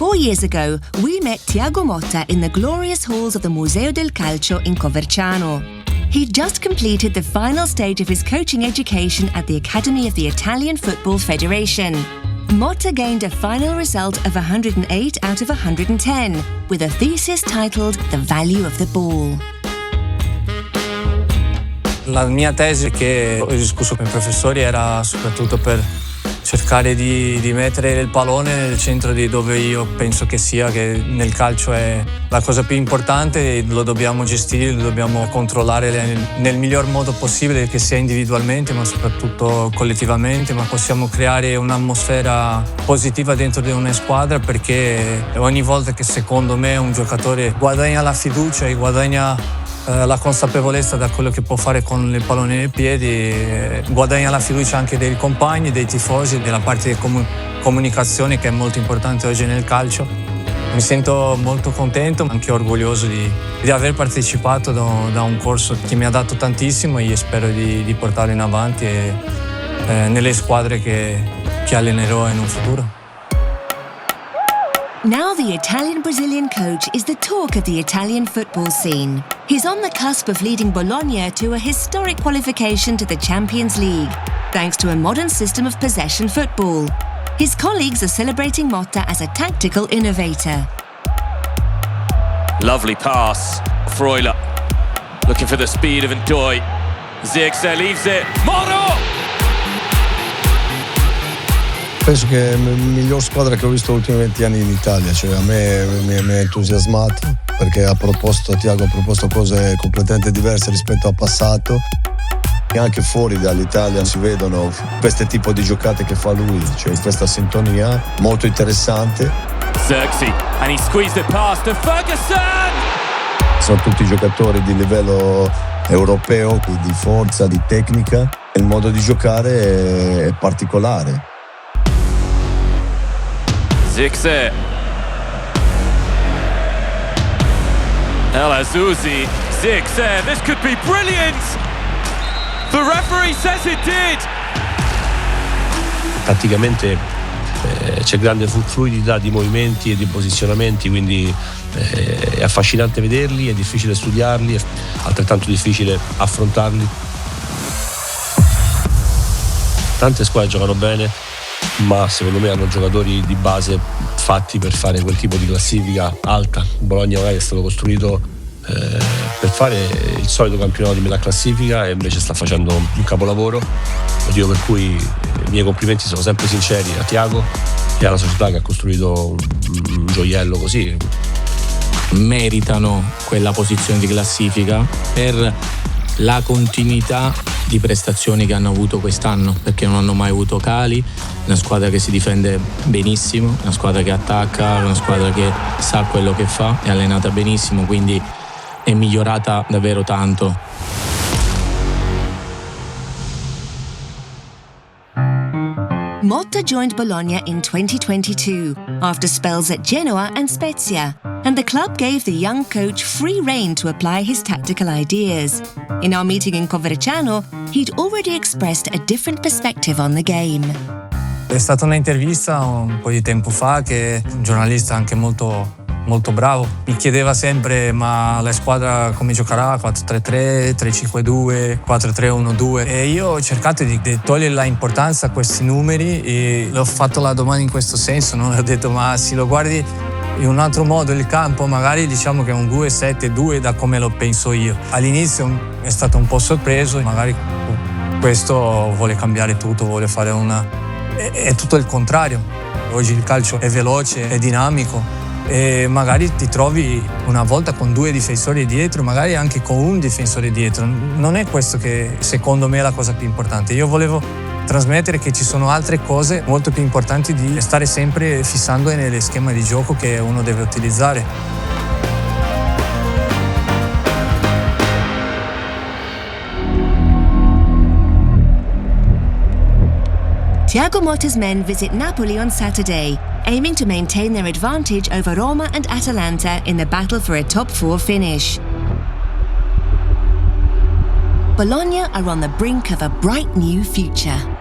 4 years ago, we met Thiago Motta in the glorious halls of the Museo del Calcio in Coverciano. He'd just completed the final stage of his coaching education at the Academy of the Italian Football Federation. Motta gained a final result of 108 out of 110, with a thesis titled The Value of the Ball. La mia tesi che ho discusso con i professori era soprattutto per cercare di mettere il pallone nel centro di dove io penso che sia, che nel calcio è la cosa più importante, lo dobbiamo gestire, lo dobbiamo controllare nel miglior modo possibile, che sia individualmente ma soprattutto collettivamente, ma possiamo creare un'atmosfera positiva dentro di una squadra, perché ogni volta che secondo me un giocatore guadagna la fiducia e guadagna la consapevolezza da quello che può fare con il pallone nei piedi, guadagna la fiducia anche dei compagni, dei tifosi, della parte di comunicazione che è molto importante oggi nel calcio. Mi sento molto contento, anche orgoglioso di aver partecipato da un corso che mi ha dato tantissimo e spero di portarlo in avanti nelle squadre che allenerò in un futuro. Now the Italian-Brazilian coach is the talk of the Italian football scene. He's on the cusp of leading Bologna to a historic qualification to the Champions League, thanks to a modern system of possession football. His colleagues are celebrating Motta as a tactical innovator. Lovely pass. Freuler looking for the speed of Ndoye. Zirkzee leaves it. Moro! Penso che è la miglior squadra che ho visto negli ultimi 20 anni in Italia, cioè a me mi ha entusiasmato perché Thiago ha proposto cose completamente diverse rispetto al passato, e anche fuori dall'Italia si vedono questo tipo di giocate che fa lui, cioè questa sintonia molto interessante. Zirkzee, and he squeezed it past to Ferguson! Sono tutti giocatori di livello europeo, di forza, di tecnica, e il modo di giocare è particolare. Zirkzee. El Azzurri. Zirkzee. This could be brilliant. The referee says it did. Tatticamente c'è grande fluidità di movimenti e di posizionamenti, quindi è affascinante vederli, è difficile studiarli, è altrettanto difficile affrontarli. Tante squadre giocano bene, ma secondo me hanno giocatori di base fatti per fare quel tipo di classifica alta. Bologna magari è stato costruito per fare il solito campionato di metà classifica e invece sta facendo un capolavoro, motivo per cui i miei complimenti sono sempre sinceri a Thiago e alla società che ha costruito un gioiello così. Meritano quella posizione di classifica per la continuità di prestazioni che hanno avuto quest'anno, perché non hanno mai avuto cali, una squadra che si difende benissimo, una squadra che attacca, una squadra che sa quello che fa, è allenata benissimo, quindi è migliorata davvero tanto. Motta joined Bologna in 2022 after spells at Genoa and Spezia, and the club gave the young coach free rein to apply his tactical ideas. In our meeting in Coverciano, he'd already expressed a different perspective on the game. È stata un'intervista un po' di tempo fa che un giornalista anche molto bravo mi chiedeva sempre: ma la squadra come giocherà? 4-3-3, 3-5-2, 4-3-1-2? E io ho cercato di togliere l'importanza a questi numeri e l'ho fatto la domanda in questo senso, no? Ho detto: ma se lo guardi in un altro modo il campo, magari diciamo che è un 2-7-2 da come lo penso io. All'inizio è stato un po' sorpreso, magari questo vuole cambiare tutto, vuole fare è tutto il contrario. Oggi il calcio è veloce, è dinamico e magari ti trovi una volta con 2 difensori dietro, magari anche con un difensore dietro. Non è questo che secondo me è la cosa più importante. Io volevo trasmettere che ci sono altre cose molto più importanti di stare sempre fissando nello schema di gioco che uno deve utilizzare. Thiago Motta's men visit Napoli on Saturday, aiming to maintain their advantage over Roma and Atalanta in the battle for a top 4 finish. Bologna are on the brink of a bright new future.